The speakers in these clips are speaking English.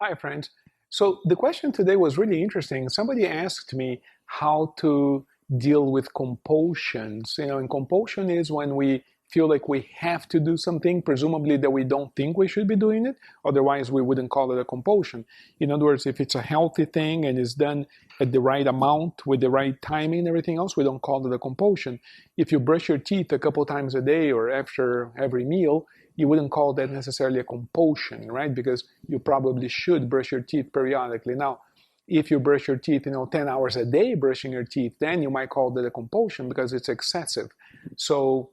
Hi, friends. So the question today was really interesting. Somebody asked me how to deal with compulsions. And compulsion is when we feel like we have to do something, presumably that we don't think we should be doing it. Otherwise, we wouldn't call it a compulsion. In other words, if it's a healthy thing and is done at the right amount with the right timing and everything else, we don't call it a compulsion. If you brush your teeth a couple times a day or after every meal, you wouldn't call that necessarily a compulsion, right? Because you probably should brush your teeth periodically. Now, if you brush your teeth, 10 hours a day brushing your teeth, then you might call that a compulsion because it's excessive. So,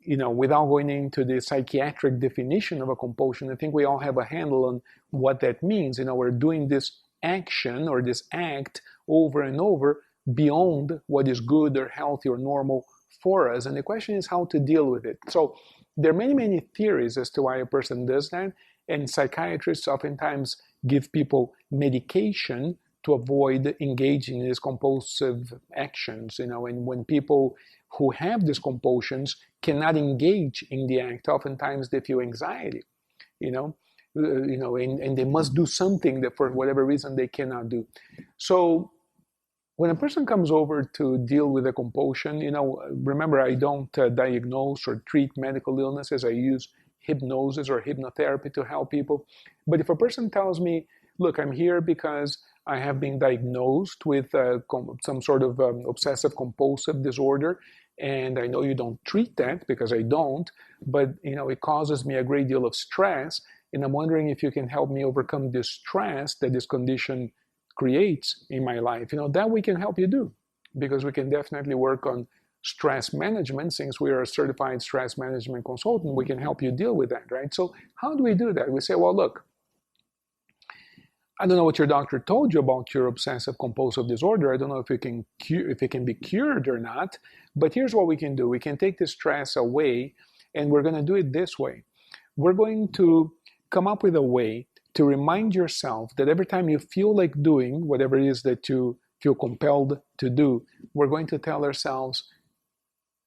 without going into the psychiatric definition of a compulsion, I think we all have a handle on what that means. We're doing this action or this act over and over beyond what is good or healthy or normal for us. And the question is how to deal with it. So there are many, many theories as to why a person does that. And psychiatrists oftentimes give people medication to avoid engaging in these compulsive actions. And when people who have these compulsions cannot engage in the act, oftentimes they feel anxiety, and they must do something that for whatever reason they cannot do. So when a person comes over to deal with a compulsion, remember, I don't diagnose or treat medical illnesses. I use hypnosis or hypnotherapy to help people. But if a person tells me, look, I'm here because I have been diagnosed with some sort of obsessive-compulsive disorder, and I know you don't treat that because I don't, but it causes me a great deal of stress, and I'm wondering if you can help me overcome this stress that this condition creates in my life. That we can help you do, because we can definitely work on stress management. Since we are a certified stress management consultant, we can help you deal with that, right? So how do we do that? We say, well, look, I don't know what your doctor told you about your obsessive compulsive disorder. I don't know if it can be cured or not, but here's what we can do. We can take the stress away, and we're going to do it this way. We're going to come up with a way to remind yourself that every time you feel like doing whatever it is that you feel compelled to do, we're going to tell ourselves,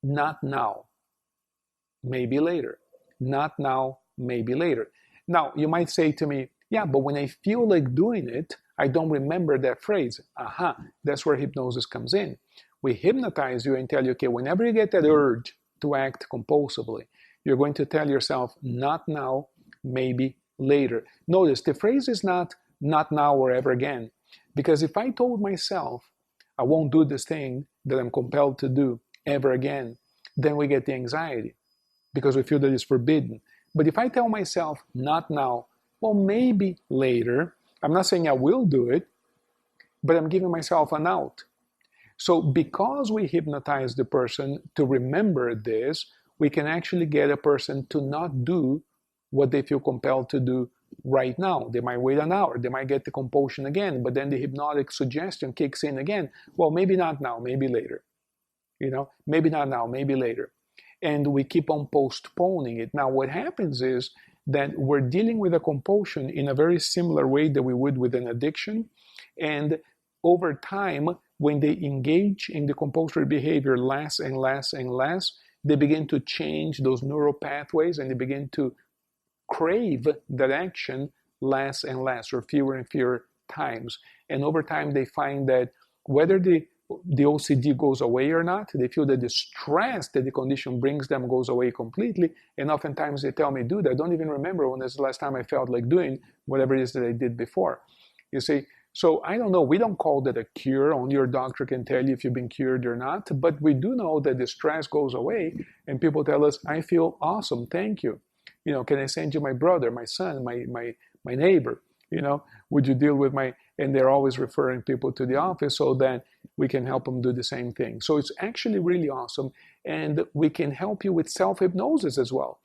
not now, maybe later. Not now, maybe later. Now, you might say to me, yeah, but when I feel like doing it, I don't remember that phrase. Aha, that's where hypnosis comes in. We hypnotize you and tell you, okay, whenever you get that urge to act compulsively, you're going to tell yourself, not now, maybe later. Notice the phrase is not now or ever again. Because if I told myself, I won't do this thing that I'm compelled to do ever again, then we get the anxiety because we feel that it's forbidden. But if I tell myself, not now, well, maybe later, I'm not saying I will do it, but I'm giving myself an out. So because we hypnotize the person to remember this, we can actually get a person to not do what they feel compelled to do right now. They might wait an hour, they might get the compulsion again, but then the hypnotic suggestion kicks in again. Well, maybe not now, maybe later. Maybe not now, maybe later. And we keep on postponing it. Now, what happens is that we're dealing with a compulsion in a very similar way that we would with an addiction. And over time, when they engage in the compulsory behavior less and less and less, they begin to change those neural pathways and they begin to crave that action less and less, or fewer and fewer times. And over time, they find that whether the OCD goes away or not, they feel that the stress that the condition brings them goes away completely. And oftentimes they tell me, dude, I don't even remember when was the last time I felt like doing whatever it is that I did before. You see, so I don't know. We don't call that a cure. Only your doctor can tell you if you've been cured or not. But we do know that the stress goes away and people tell us, I feel awesome. Thank you. Can I send you my brother, my son, my neighbor? Would you deal with and they're always referring people to the office so that we can help them do the same thing. So it's actually really awesome. And we can help you with self-hypnosis as well.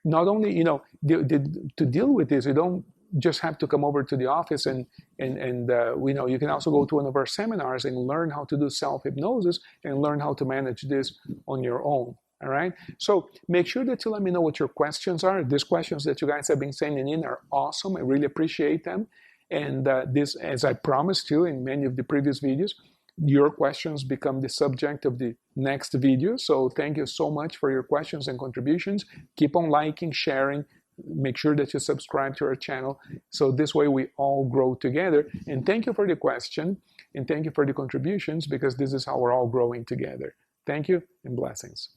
Not only, to deal with this, you don't just have to come over to the office and you can also go to one of our seminars and learn how to do self-hypnosis and learn how to manage this on your own. All right. So make sure that you let me know what your questions are. These questions that you guys have been sending in are awesome. I really appreciate them. And this, as I promised you in many of the previous videos, your questions become the subject of the next video. So thank you so much for your questions and contributions. Keep on liking, sharing, make sure that you subscribe to our channel. So this way we all grow together. And thank you for the question, and thank you for the contributions, because this is how we're all growing together. Thank you and blessings.